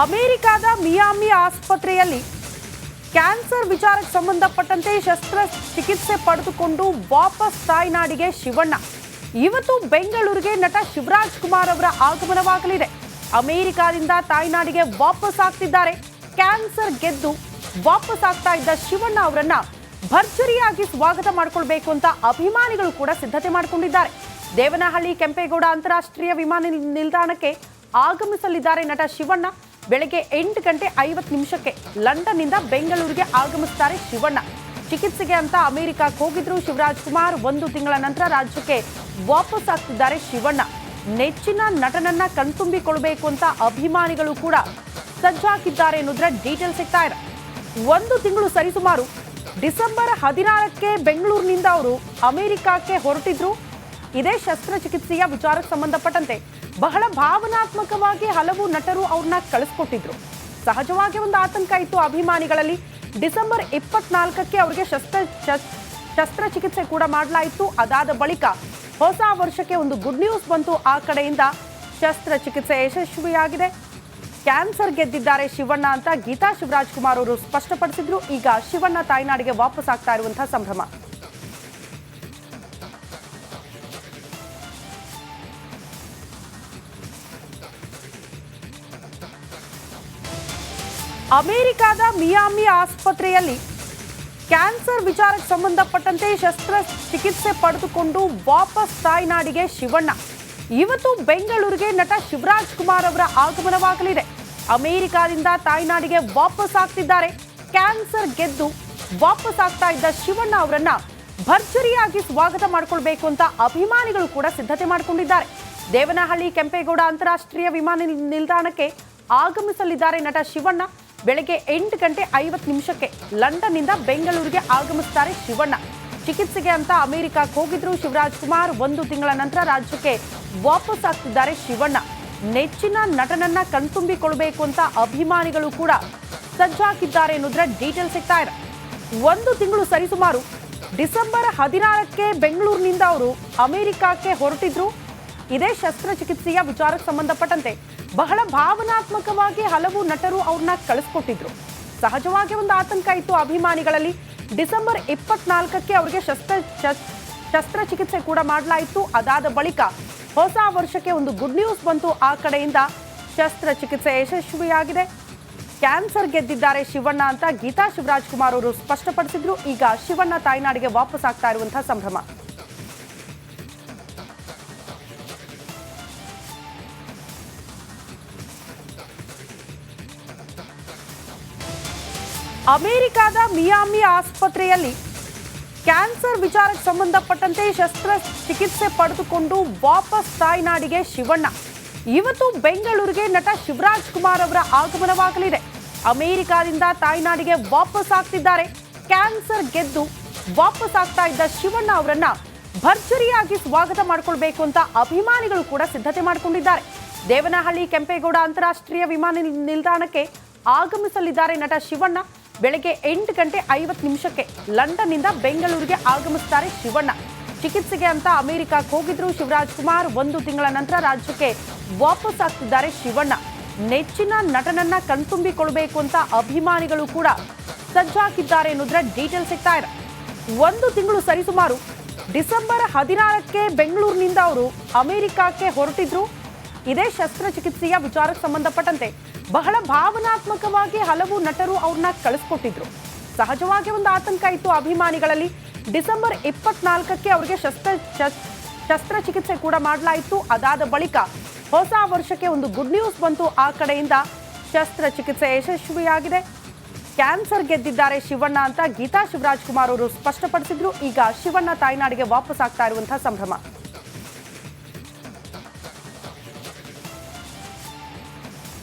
ಅಮೆರಿಕದ ಮಿಯಾಮಿ ಆಸ್ಪತ್ರೆಯಲ್ಲಿ ಕ್ಯಾನ್ಸರ್ ವಿಚಾರಕ್ಕೆ ಸಂಬಂಧಪಟ್ಟಂತೆ ಶಸ್ತ್ರಚಿಕಿತ್ಸೆ ಪಡೆದುಕೊಂಡು ವಾಪಸ್ ತಾಯ್ನಾಡಿಗೆ ಶಿವಣ್ಣ. ಇವತ್ತು ಬೆಂಗಳೂರಿಗೆ ನಟ ಶಿವರಾಜ್ ಕುಮಾರ್ ಅವರ ಆಗಮನವಾಗಲಿದೆ. ಅಮೆರಿಕದಿಂದ ತಾಯ್ನಾಡಿಗೆ ವಾಪಸ್ ಆಗ್ತಿದ್ದಾರೆ. ಕ್ಯಾನ್ಸರ್ ಗೆದ್ದು ವಾಪಸ್ ಆಗ್ತಾ ಇದ್ದ ಶಿವಣ್ಣ ಅವರನ್ನ ಭರ್ಜರಿಯಾಗಿ ಸ್ವಾಗತ ಮಾಡಿಕೊಳ್ಬೇಕು ಅಂತ ಅಭಿಮಾನಿಗಳು ಕೂಡ ಸಿದ್ಧತೆ ಮಾಡಿಕೊಂಡಿದ್ದಾರೆ. ದೇವನಹಳ್ಳಿ ಕೆಂಪೇಗೌಡ ಅಂತಾರಾಷ್ಟ್ರೀಯ ವಿಮಾನ ನಿಲ್ದಾಣಕ್ಕೆ ಆಗಮಿಸಲಿದ್ದಾರೆ ನಟ ಶಿವಣ್ಣ. ಬೆಳಗ್ಗೆ 8:50 ಲಂಡನ್ನಿಂದ ಬೆಂಗಳೂರಿಗೆ ಆಗಮಿಸುತ್ತಾರೆ ಶಿವಣ್ಣ. ಚಿಕಿತ್ಸೆಗೆ ಅಂತ ಅಮೆರಿಕಕ್ಕೆ ಹೋಗಿದ್ರು ಶಿವರಾಜ್ ಕುಮಾರ್. 1 ತಿಂಗಳ ನಂತರ ರಾಜ್ಯಕ್ಕೆ ವಾಪಸ್ ಆಗ್ತಿದ್ದಾರೆ ಶಿವಣ್ಣ. ನೆಚ್ಚಿನ ನಟನನ್ನ ಕಣ್ತುಂಬಿಕೊಳ್ಬೇಕು ಅಂತ ಅಭಿಮಾನಿಗಳು ಕೂಡ ಸಜ್ಜಾಗಿದ್ದಾರೆ ಅನ್ನೋದ್ರ ಡೀಟೇಲ್ ಸಿಗ್ತಾ ಇದೆ. 1 ತಿಂಗಳು ಸರಿಸುಮಾರು ಡಿಸೆಂಬರ್ 16ಕ್ಕೆ ಬೆಂಗಳೂರಿನಿಂದ ಅವರು ಅಮೆರಿಕಕ್ಕೆ ಹೊರಟಿದ್ರು. ಇದೇ ಶಸ್ತ್ರಚಿಕಿತ್ಸೆಯ ವಿಚಾರಕ್ಕೆ ಸಂಬಂಧಪಟ್ಟಂತೆ ಬಹಳ ಭಾವನಾತ್ಮಕವಾಗಿ ಹಲವು ನಟರು ಅವ್ರನ್ನ ಕಳಿಸ್ಕೊಟ್ಟಿದ್ರು. ಸಹಜವಾಗಿ ಒಂದು ಆತಂಕ ಇತ್ತು ಅಭಿಮಾನಿಗಳಲ್ಲಿ. ಡಿಸೆಂಬರ್ 24ಕ್ಕೆ ಅವರಿಗೆ ಶಸ್ತ್ರಚಿಕಿತ್ಸೆ ಕೂಡ ಮಾಡಲಾಯಿತು. ಅದಾದ ಬಳಿಕ ಹೊಸ ವರ್ಷಕ್ಕೆ ಒಂದು ಗುಡ್ ನ್ಯೂಸ್ ಬಂತು. ಆ ಕಡೆಯಿಂದ ಶಸ್ತ್ರಚಿಕಿತ್ಸೆ ಯಶಸ್ವಿಯಾಗಿದೆ. ಕ್ಯಾನ್ಸರ್ ಗೆದ್ದಿದ್ದಾರೆ ಶಿವಣ್ಣ ಅಂತ ಗೀತಾ ಶಿವರಾಜ್ ಕುಮಾರ್ ಅವರು ಸ್ಪಷ್ಟಪಡಿಸಿದ್ರು. ಈಗ ಶಿವಣ್ಣ ತಾಯ್ನಾಡಿಗೆ ವಾಪಸ್ ಆಗ್ತಾ ಇರುವಂತಹ ಸಂಭ್ರಮ. ಅಮೆರಿಕದ ಮಿಯಾಮಿ ಆಸ್ಪತ್ರೆಯಲ್ಲಿ ಕ್ಯಾನ್ಸರ್ ವಿಚಾರಕ್ಕೆ ಸಂಬಂಧಪಟ್ಟಂತೆ ಶಸ್ತ್ರಚಿಕಿತ್ಸೆ ಪಡೆದುಕೊಂಡು ವಾಪಸ್ ತಾಯ್ನಾಡಿಗೆ ಶಿವಣ್ಣ. ಇವತ್ತು ಬೆಂಗಳೂರಿಗೆ ನಟ ಶಿವರಾಜ್ ಕುಮಾರ್ ಅವರ ಆಗಮನವಾಗಲಿದೆ. ಅಮೆರಿಕದಿಂದ ತಾಯ್ನಾಡಿಗೆ ವಾಪಸ್ ಆಗ್ತಿದ್ದಾರೆ. ಕ್ಯಾನ್ಸರ್ ಗೆದ್ದು ವಾಪಸ್ ಆಗ್ತಾ ಇದ್ದ ಶಿವಣ್ಣ ಅವರನ್ನ ಭರ್ಜರಿಯಾಗಿ ಸ್ವಾಗತ ಮಾಡಿಕೊಳ್ಬೇಕು ಅಂತ ಅಭಿಮಾನಿಗಳು ಕೂಡ ಸಿದ್ಧತೆ ಮಾಡಿಕೊಂಡಿದ್ದಾರೆ. ದೇವನಹಳ್ಳಿ ಕೆಂಪೇಗೌಡ ಅಂತಾರಾಷ್ಟ್ರೀಯ ವಿಮಾನ ನಿಲ್ದಾಣಕ್ಕೆ ಆಗಮಿಸಲಿದ್ದಾರೆ ನಟ ಶಿವಣ್ಣ. ಬೆಳಗ್ಗೆ 8:50 ಲಂಡನ್ನಿಂದ ಬೆಂಗಳೂರಿಗೆ ಆಗಮಿಸುತ್ತಾರೆ ಶಿವಣ್ಣ. ಚಿಕಿತ್ಸೆಗೆ ಅಂತ ಅಮೆರಿಕಕ್ಕೆ ಹೋಗಿದ್ರು ಶಿವರಾಜ್ ಕುಮಾರ್. 1 ತಿಂಗಳ ನಂತರ ರಾಜ್ಯಕ್ಕೆ ವಾಪಸ್ ಆಗ್ತಿದ್ದಾರೆ ಶಿವಣ್ಣ. ನೆಚ್ಚಿನ ನಟನನ್ನ ಕಣ್ತುಂಬಿಕೊಳ್ಬೇಕು ಅಂತ ಅಭಿಮಾನಿಗಳು ಕೂಡ ಸಜ್ಜಾಗಿದ್ದಾರೆ ಅನ್ನೋದ್ರ ಡೀಟೇಲ್ ಸಿಗ್ತಾ ಇದೆ. 1 ತಿಂಗಳು ಸರಿಸುಮಾರು ಡಿಸೆಂಬರ್ 16ಕ್ಕೆ ಬೆಂಗಳೂರಿನಿಂದ ಅವರು ಅಮೆರಿಕಕ್ಕೆ ಹೊರಟಿದ್ರು. ಇದೇ ಶಸ್ತ್ರಚಿಕಿತ್ಸೆಯ ವಿಚಾರಕ್ಕೆ ಸಂಬಂಧಪಟ್ಟಂತೆ ಬಹಳ ಭಾವನಾತ್ಮಕವಾಗಿ ಹಲವು ನಟರು ಅವ್ರನ್ನ ಕಳಿಸ್ಕೊಟ್ಟಿದ್ರು. ಸಹಜವಾಗಿ ಒಂದು ಆತಂಕ ಇತ್ತು ಅಭಿಮಾನಿಗಳಲ್ಲಿ. ಡಿಸೆಂಬರ್ 24ಕ್ಕೆ ಅವರಿಗೆ ಶಸ್ತ್ರಚಿಕಿತ್ಸೆ ಕೂಡ ಮಾಡಲಾಯಿತು. ಅದಾದ ಬಳಿಕ ಹೊಸ ವರ್ಷಕ್ಕೆ ಒಂದು ಗುಡ್ ನ್ಯೂಸ್ ಬಂತು. ಆ ಕಡೆಯಿಂದ ಶಸ್ತ್ರಚಿಕಿತ್ಸೆ ಯಶಸ್ವಿಯಾಗಿದೆ. ಕ್ಯಾನ್ಸರ್ ಗೆದ್ದಿದ್ದಾರೆ ಶಿವಣ್ಣ ಅಂತ ಗೀತಾ ಶಿವರಾಜ್ ಕುಮಾರ್ ಅವರು ಸ್ಪಷ್ಟಪಡಿಸಿದ್ರು. ಈಗ ಶಿವಣ್ಣ ತಾಯ್ನಾಡಿಗೆ ವಾಪಸ್ ಆಗ್ತಾ ಇರುವಂತಹ ಸಂಭ್ರಮ. ಅಮೆರಿಕದ ಮಿಯಾಮಿ ಆಸ್ಪತ್ರೆಯಲ್ಲಿ ಕ್ಯಾನ್ಸರ್ ವಿಚಾರಕ್ಕೆ ಸಂಬಂಧಪಟ್ಟಂತೆ ಶಸ್ತ್ರಚಿಕಿತ್ಸೆ ಪಡೆದುಕೊಂಡು ವಾಪಸ್ ತಾಯ್ನಾಡಿಗೆ ಶಿವಣ್ಣ. ಇವತ್ತು ಬೆಂಗಳೂರಿಗೆ ನಟ ಶಿವರಾಜ್ ಕುಮಾರ್ ಅವರ ಆಗಮನವಾಗಲಿದೆ. ಅಮೆರಿಕದಿಂದ ತಾಯ್ನಾಡಿಗೆ ವಾಪಸ್ ಆಗ್ತಿದ್ದಾರೆ. ಕ್ಯಾನ್ಸರ್ ಗೆದ್ದು ವಾಪಸ್ ಆಗ್ತಾ ಇದ್ದ ಶಿವಣ್ಣ ಅವರನ್ನ ಭರ್ಜರಿಯಾಗಿ ಸ್ವಾಗತ ಮಾಡಿಕೊಳ್ಬೇಕು ಅಂತ ಅಭಿಮಾನಿಗಳು ಕೂಡ ಸಿದ್ಧತೆ ಮಾಡಿಕೊಂಡಿದ್ದಾರೆ. ದೇವನಹಳ್ಳಿ ಕೆಂಪೇಗೌಡ ಅಂತಾರಾಷ್ಟ್ರೀಯ ವಿಮಾನ ನಿಲ್ದಾಣಕ್ಕೆ ಆಗಮಿಸಲಿದ್ದಾರೆ ನಟ ಶಿವಣ್ಣ. ಬೆಳಗ್ಗೆ 8:50 ಲಂಡನ್ನಿಂದ ಬೆಂಗಳೂರಿಗೆ ಆಗಮಿಸುತ್ತಾರೆ ಶಿವಣ್ಣ. ಚಿಕಿತ್ಸೆಗೆ ಅಂತ ಅಮೆರಿಕಕ್ಕೆ ಹೋಗಿದ್ರು ಶಿವರಾಜ್ ಕುಮಾರ್. 1 ತಿಂಗಳ ನಂತರ ರಾಜ್ಯಕ್ಕೆ ವಾಪಸ್ ಆಗ್ತಿದ್ದಾರೆ ಶಿವಣ್ಣ. ನೆಚ್ಚಿನ ನಟನನ್ನ ಕಣ್ತುಂಬಿಕೊಳ್ಬೇಕು ಅಂತ ಅಭಿಮಾನಿಗಳು ಕೂಡ ಸಜ್ಜಾಗಿದ್ದಾರೆ ಅನ್ನೋದ್ರ ಡೀಟೇಲ್ ಸಿಗ್ತಾ ಇದೆ. 1 ತಿಂಗಳು ಸರಿಸುಮಾರು ಡಿಸೆಂಬರ್ 16ಕ್ಕೆ ಬೆಂಗಳೂರಿನಿಂದ ಅವರು ಅಮೆರಿಕಕ್ಕೆ ಹೊರಟಿದ್ರು. ಇದೇ ಶಸ್ತ್ರಚಿಕಿತ್ಸೆಯ ವಿಚಾರಕ್ಕೆ ಸಂಬಂಧಪಟ್ಟಂತೆ ಬಹಳ ಭಾವನಾತ್ಮಕವಾಗಿ ಹಲವು ನಟರು ಅವ್ರನ್ನ ಕಳಿಸ್ಕೊಟ್ಟಿದ್ರು. ಸಹಜವಾಗಿ ಒಂದು ಆತಂಕ ಇತ್ತು ಅಭಿಮಾನಿಗಳಲ್ಲಿ. ಡಿಸೆಂಬರ್ 24ಕ್ಕೆ ಅವರಿಗೆ ಶಸ್ತ್ರಚಿಕಿತ್ಸೆ ಕೂಡ ಮಾಡಲಾಯಿತು. ಅದಾದ ಬಳಿಕ ಹೊಸ ವರ್ಷಕ್ಕೆ ಒಂದು ಗುಡ್ ನ್ಯೂಸ್ ಬಂತು. ಆ ಕಡೆಯಿಂದ ಶಸ್ತ್ರಚಿಕಿತ್ಸೆ ಯಶಸ್ವಿಯಾಗಿದೆ. ಕ್ಯಾನ್ಸರ್ ಗೆದ್ದಿದ್ದಾರೆ ಶಿವಣ್ಣ ಅಂತ ಗೀತಾ ಶಿವರಾಜ್ ಕುಮಾರ್ ಅವರು ಸ್ಪಷ್ಟಪಡಿಸಿದ್ರು. ಈಗ ಶಿವಣ್ಣ ತಾಯ್ನಾಡಿಗೆ ವಾಪಸ್ ಆಗ್ತಾ ಇರುವಂತಹ ಸಂಭ್ರಮ.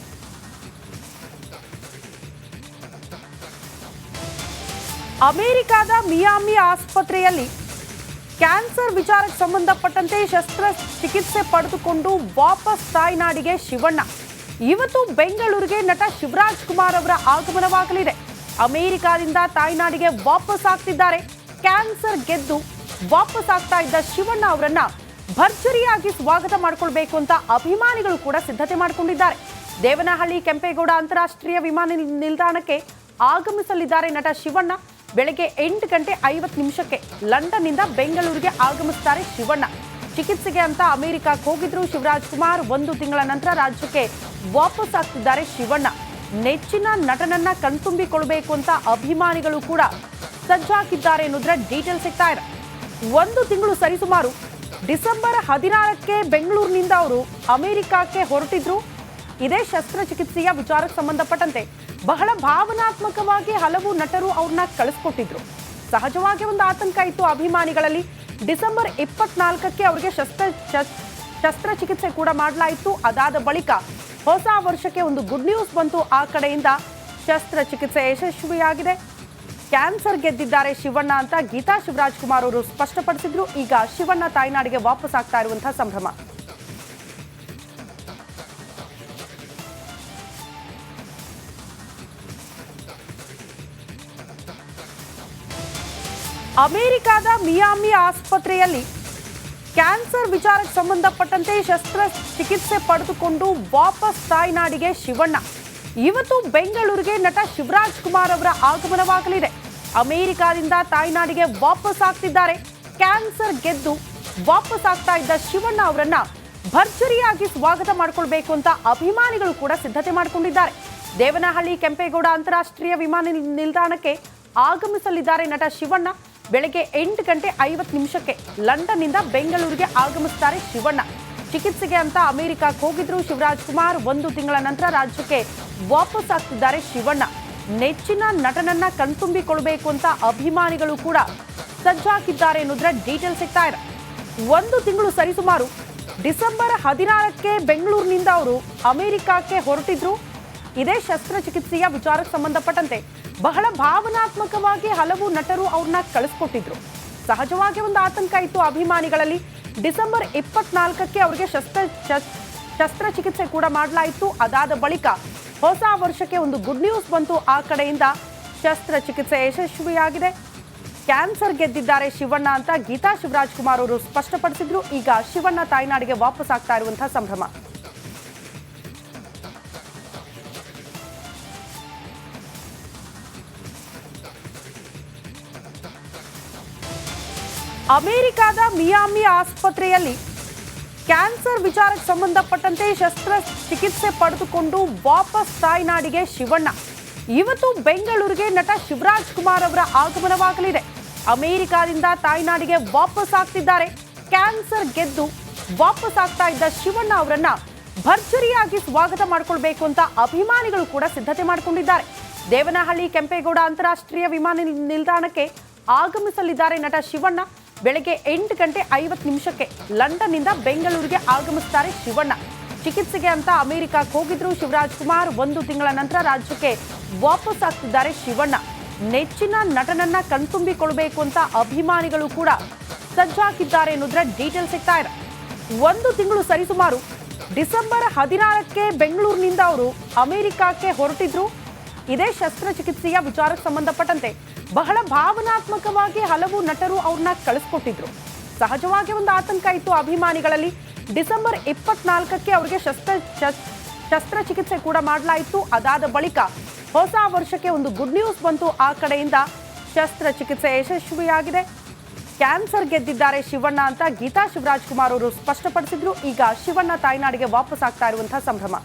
ಅಮೆರಿಕದ ಮಿಯಾಮಿ ಆಸ್ಪತ್ರೆಯಲ್ಲಿ ಕ್ಯಾನ್ಸರ್ ವಿಚಾರಕ್ಕೆ ಸಂಬಂಧಪಟ್ಟಂತೆ ಶಸ್ತ್ರಚಿಕಿತ್ಸೆ ಪಡೆದುಕೊಂಡು ವಾಪಸ್ ತಾಯ್ನಾಡಿಗೆ ಶಿವಣ್ಣ. ಇವತ್ತು ಬೆಂಗಳೂರಿಗೆ ನಟ ಶಿವರಾಜ್ ಕುಮಾರ್ ಅವರ ಆಗಮನವಾಗಲಿದೆ. ಅಮೆರಿಕದಿಂದ ತಾಯ್ನಾಡಿಗೆ ವಾಪಸ್ ಆಗ್ತಿದ್ದಾರೆ. ಕ್ಯಾನ್ಸರ್ ಗೆದ್ದು ವಾಪಸ್ ಆಗ್ತಾ ಇದ್ದ ಶಿವಣ್ಣ ಅವರನ್ನ ಭರ್ಜರಿಯಾಗಿ ಸ್ವಾಗತ ಮಾಡಿಕೊಳ್ಬೇಕು ಅಂತ ಅಭಿಮಾನಿಗಳು ಕೂಡ ಸಿದ್ಧತೆ ಮಾಡಿಕೊಂಡಿದ್ದಾರೆ. ದೇವನಹಳ್ಳಿ ಕೆಂಪೇಗೌಡ ಅಂತಾರಾಷ್ಟ್ರೀಯ ವಿಮಾನ ನಿಲ್ದಾಣಕ್ಕೆ ಆಗಮಿಸಲಿದ್ದಾರೆ ನಟ ಶಿವಣ್ಣ. ಬೆಳಗ್ಗೆ 8:50 ಲಂಡನ್ನಿಂದ ಬೆಂಗಳೂರಿಗೆ ಆಗಮಿಸುತ್ತಾರೆ ಶಿವಣ್ಣ. ಚಿಕಿತ್ಸೆಗೆ ಅಂತ ಅಮೆರಿಕಕ್ಕೆ ಹೋಗಿದ್ರು ಶಿವರಾಜ್ ಕುಮಾರ್. 1 ತಿಂಗಳ ನಂತರ ರಾಜ್ಯಕ್ಕೆ ವಾಪಸ್ ಆಗ್ತಿದ್ದಾರೆ ಶಿವಣ್ಣ. ನೆಚ್ಚಿನ ನಟನನ್ನ ಕಣ್ತುಂಬಿಕೊಳ್ಬೇಕು ಅಂತ ಅಭಿಮಾನಿಗಳು ಕೂಡ ಸಜ್ಜಾಗಿದ್ದಾರೆ ಅನ್ನೋದ್ರ ಡೀಟೇಲ್ ಸಿಗ್ತಾ ಇದೆ. 1 ತಿಂಗಳು ಸರಿಸುಮಾರು ಡಿಸೆಂಬರ್ 16ಕ್ಕೆ ಬೆಂಗಳೂರಿನಿಂದ ಅವರು ಅಮೆರಿಕಕ್ಕೆ ಹೊರಟಿದ್ರು. ಇದೇ ಶಸ್ತ್ರಚಿಕಿತ್ಸೆಯ ವಿಚಾರಕ್ಕೆ ಸಂಬಂಧಪಟ್ಟಂತೆ ಬಹಳ ಭಾವನಾತ್ಮಕವಾಗಿ ಹಲವು ನಟರು ಅವ್ರನ್ನ ಕಳಿಸ್ಕೊಟ್ಟಿದ್ರು. ಸಹಜವಾಗಿ ಒಂದು ಆತಂಕ ಇತ್ತು ಅಭಿಮಾನಿಗಳಲ್ಲಿ. ಡಿಸೆಂಬರ್ 24ಕ್ಕೆ ಅವರಿಗೆ ಶಸ್ತ್ರಚಿಕಿತ್ಸೆ ಕೂಡ ಮಾಡಲಾಯಿತು. ಅದಾದ ಬಳಿಕ ಹೊಸ ವರ್ಷಕ್ಕೆ ಒಂದು ಗುಡ್ ನ್ಯೂಸ್ ಬಂತು. ಆ ಕಡೆಯಿಂದ ಶಸ್ತ್ರಚಿಕಿತ್ಸೆ ಯಶಸ್ವಿಯಾಗಿದೆ. ಕ್ಯಾನ್ಸರ್ ಗೆದ್ದಿದ್ದಾರೆ ಶಿವಣ್ಣ ಅಂತ ಗೀತಾ ಶಿವರಾಜ್ ಕುಮಾರ್ ಅವರು ಸ್ಪಷ್ಟಪಡಿಸಿದ್ರು. ಈಗ ಶಿವಣ್ಣ ತಾಯ್ನಾಡಿಗೆ ವಾಪಸ್ ಆಗ್ತಾ ಇರುವಂತಹ ಸಂಭ್ರಮ. ಅಮೆರಿಕದ ಮಿಯಾಮಿ ಆಸ್ಪತ್ರೆಯಲ್ಲಿ ಕ್ಯಾನ್ಸರ್ ವಿಚಾರಕ್ಕೆ ಸಂಬಂಧಪಟ್ಟಂತೆ ಶಸ್ತ್ರಚಿಕಿತ್ಸೆ ಪಡೆದುಕೊಂಡು ವಾಪಸ್ ತಾಯ್ನಾಡಿಗೆ ಶಿವಣ್ಣ. ಇವತ್ತು ಬೆಂಗಳೂರಿಗೆ ನಟ ಶಿವರಾಜ್ ಕುಮಾರ್ ಅವರ ಆಗಮನವಾಗಲಿದೆ. ಅಮೆರಿಕದಿಂದ ತಾಯ್ನಾಡಿಗೆ ವಾಪಸ್ ಆಗ್ತಿದ್ದಾರೆ. ಕ್ಯಾನ್ಸರ್ ಗೆದ್ದು ವಾಪಸ್ ಆಗ್ತಾ ಇದ್ದ ಶಿವಣ್ಣ ಅವರನ್ನ ಭರ್ಜರಿಯಾಗಿ ಸ್ವಾಗತ ಮಾಡಿಕೊಳ್ಬೇಕು ಅಂತ ಅಭಿಮಾನಿಗಳು ಕೂಡ ಸಿದ್ಧತೆ ಮಾಡಿಕೊಂಡಿದ್ದಾರೆ. ದೇವನಹಳ್ಳಿ ಕೆಂಪೇಗೌಡ ಅಂತಾರಾಷ್ಟ್ರೀಯ ವಿಮಾನ ನಿಲ್ದಾಣಕ್ಕೆ ಆಗಮಿಸಲಿದ್ದಾರೆ ನಟ ಶಿವಣ್ಣ. ಬೆಳಗ್ಗೆ 8:50 ಲಂಡನ್ನಿಂದ ಬೆಂಗಳೂರಿಗೆ ಆಗಮಿಸುತ್ತಾರೆ ಶಿವಣ್ಣ. ಚಿಕಿತ್ಸೆಗೆ ಅಂತ ಅಮೆರಿಕಕ್ಕೆ ಹೋಗಿದ್ರು ಶಿವರಾಜ್ ಕುಮಾರ್. 1 ತಿಂಗಳ ನಂತರ ರಾಜ್ಯಕ್ಕೆ ವಾಪಸ್ ಆಗ್ತಿದ್ದಾರೆ ಶಿವಣ್ಣ. ನೆಚ್ಚಿನ ನಟನನ್ನ ಕಣ್ತುಂಬಿಕೊಳ್ಬೇಕು ಅಂತ ಅಭಿಮಾನಿಗಳು ಕೂಡ ಸಜ್ಜಾಗಿದ್ದಾರೆ ಅನ್ನೋದ್ರ ಡೀಟೇಲ್ ಸಿಗ್ತಾ ಇದೆ. 1 ತಿಂಗಳು ಸರಿಸುಮಾರು ಡಿಸೆಂಬರ್ 16ಕ್ಕೆ ಬೆಂಗಳೂರಿನಿಂದ ಅವರು ಅಮೆರಿಕಕ್ಕೆ ಹೊರಟಿದ್ರು. ಇದೇ ಶಸ್ತ್ರಚಿಕಿತ್ಸೆಯ ವಿಚಾರಕ್ಕೆ ಸಂಬಂಧಪಟ್ಟಂತೆ ಬಹಳ ಭಾವನಾತ್ಮಕವಾಗಿ ಹಲವು ನಟರು ಅವ್ರನ್ನ ಕಳಿಸ್ಕೊಟ್ಟಿದ್ರು. ಸಹಜವಾಗಿ ಒಂದು ಆತಂಕ ಇತ್ತು ಅಭಿಮಾನಿಗಳಲ್ಲಿ. ಡಿಸೆಂಬರ್ 24ಕ್ಕೆ ಅವರಿಗೆ ಶಸ್ತ್ರಚಿಕಿತ್ಸೆ ಕೂಡ ಮಾಡಲಾಯಿತು. ಅದಾದ ಬಳಿಕ ಹೊಸ ವರ್ಷಕ್ಕೆ ಒಂದು ಗುಡ್ ನ್ಯೂಸ್ ಬಂತು. ಆ ಕಡೆಯಿಂದ ಶಸ್ತ್ರಚಿಕಿತ್ಸೆ ಯಶಸ್ವಿಯಾಗಿದೆ. ಕ್ಯಾನ್ಸರ್ ಗೆದ್ದಿದ್ದಾರೆ ಶಿವಣ್ಣ ಅಂತ ಗೀತಾ ಶಿವರಾಜ್ ಕುಮಾರ್ ಅವರು ಸ್ಪಷ್ಟಪಡಿಸಿದ್ರು. ಈಗ ಶಿವಣ್ಣ ತಾಯ್ನಾಡಿಗೆ ವಾಪಸ್ ಆಗ್ತಾ ಇರುವಂತಹ ಸಂಭ್ರಮ. ಅಮೆರಿಕದ ಮಿಯಾಮಿ ಆಸ್ಪತ್ರೆಯಲ್ಲಿ ಕ್ಯಾನ್ಸರ್ ವಿಚಾರಕ್ಕೆ ಸಂಬಂಧಪಟ್ಟಂತೆ ಶಸ್ತ್ರಚಿಕಿತ್ಸೆ ಪಡೆದುಕೊಂಡು ವಾಪಸ್ ತಾಯ್ನಾಡಿಗೆ ಶಿವಣ್ಣ. ಇವತ್ತು ಬೆಂಗಳೂರಿಗೆ ನಟ ಶಿವರಾಜ್ ಕುಮಾರ್ ಅವರ ಆಗಮನವಾಗಲಿದೆ. ಅಮೆರಿಕದಿಂದ ತಾಯ್ನಾಡಿಗೆ ವಾಪಸ್ ಆಗ್ತಿದ್ದಾರೆ. ಕ್ಯಾನ್ಸರ್ ಗೆದ್ದು ವಾಪಸ್ ಆಗ್ತಾ ಇದ್ದ ಶಿವಣ್ಣ ಅವರನ್ನ ಭರ್ಜರಿಯಾಗಿ ಸ್ವಾಗತ ಮಾಡಿಕೊಳ್ಬೇಕು ಅಂತ ಅಭಿಮಾನಿಗಳು ಕೂಡ ಸಿದ್ಧತೆ ಮಾಡಿಕೊಂಡಿದ್ದಾರೆ. ದೇವನಹಳ್ಳಿ ಕೆಂಪೇಗೌಡ ಅಂತಾರಾಷ್ಟ್ರೀಯ ವಿಮಾನ ನಿಲ್ದಾಣಕ್ಕೆ ಆಗಮಿಸಲಿದ್ದಾರೆ ನಟ ಶಿವಣ್ಣ. ಬೆಳಗ್ಗೆ 8:50 ಲಂಡನ್ನಿಂದ ಬೆಂಗಳೂರಿಗೆ ಆಗಮಿಸುತ್ತಾರೆ ಶಿವಣ್ಣ. ಚಿಕಿತ್ಸೆಗೆ ಅಂತ ಅಮೆರಿಕಕ್ಕೆ ಹೋಗಿದ್ರು ಶಿವರಾಜ್ ಕುಮಾರ್. 1 ತಿಂಗಳ ನಂತರ ರಾಜ್ಯಕ್ಕೆ ವಾಪಸ್ ಆಗ್ತಿದ್ದಾರೆ ಶಿವಣ್ಣ. ನೆಚ್ಚಿನ ನಟನನ್ನ ಕಣ್ತುಂಬಿಕೊಳ್ಬೇಕು ಅಂತ ಅಭಿಮಾನಿಗಳು ಕೂಡ ಸಜ್ಜಾಗಿದ್ದಾರೆ ಅನ್ನೋದ್ರ ಡೀಟೇಲ್ ಸಿಗ್ತಾ ಇದೆ. 1 ತಿಂಗಳು ಸರಿಸುಮಾರು ಡಿಸೆಂಬರ್ 16ಕ್ಕೆ ಬೆಂಗಳೂರಿನಿಂದ ಅವರು ಅಮೆರಿಕಕ್ಕೆ ಹೊರಟಿದ್ರು. ಇದೇ ಶಸ್ತ್ರಚಿಕಿತ್ಸೆಯ ವಿಚಾರಕ್ಕೆ ಸಂಬಂಧಪಟ್ಟಂತೆ ಬಹಳ ಭಾವನಾತ್ಮಕವಾಗಿ ಹಲವು ನಟರು ಅವ್ರನ್ನ ಕಳಿಸ್ಕೊಟ್ಟಿದ್ರು. ಸಹಜವಾಗಿ ಒಂದು ಆತಂಕ ಇತ್ತು ಅಭಿಮಾನಿಗಳಲ್ಲಿ. ಡಿಸೆಂಬರ್ 24ಕ್ಕೆ ಅವರಿಗೆ ಶಸ್ತ್ರಚಿಕಿತ್ಸೆ ಕೂಡ ಮಾಡಲಾಯಿತು. ಅದಾದ ಬಳಿಕ ಹೊಸ ವರ್ಷಕ್ಕೆ ಒಂದು ಗುಡ್ ನ್ಯೂಸ್ ಬಂತು. ಆ ಕಡೆಯಿಂದ ಶಸ್ತ್ರಚಿಕಿತ್ಸೆ ಯಶಸ್ವಿಯಾಗಿದೆ. ಕ್ಯಾನ್ಸರ್ ಗೆದ್ದಿದ್ದಾರೆ ಶಿವಣ್ಣ ಅಂತ ಗೀತಾ ಶಿವರಾಜ್ ಕುಮಾರ್ ಅವರು ಸ್ಪಷ್ಟಪಡಿಸಿದ್ರು. ಈಗ ಶಿವಣ್ಣ ತಾಯ್ನಾಡಿಗೆ ವಾಪಸ್ ಆಗ್ತಾ ಇರುವಂತಹ ಸಂಭ್ರಮ.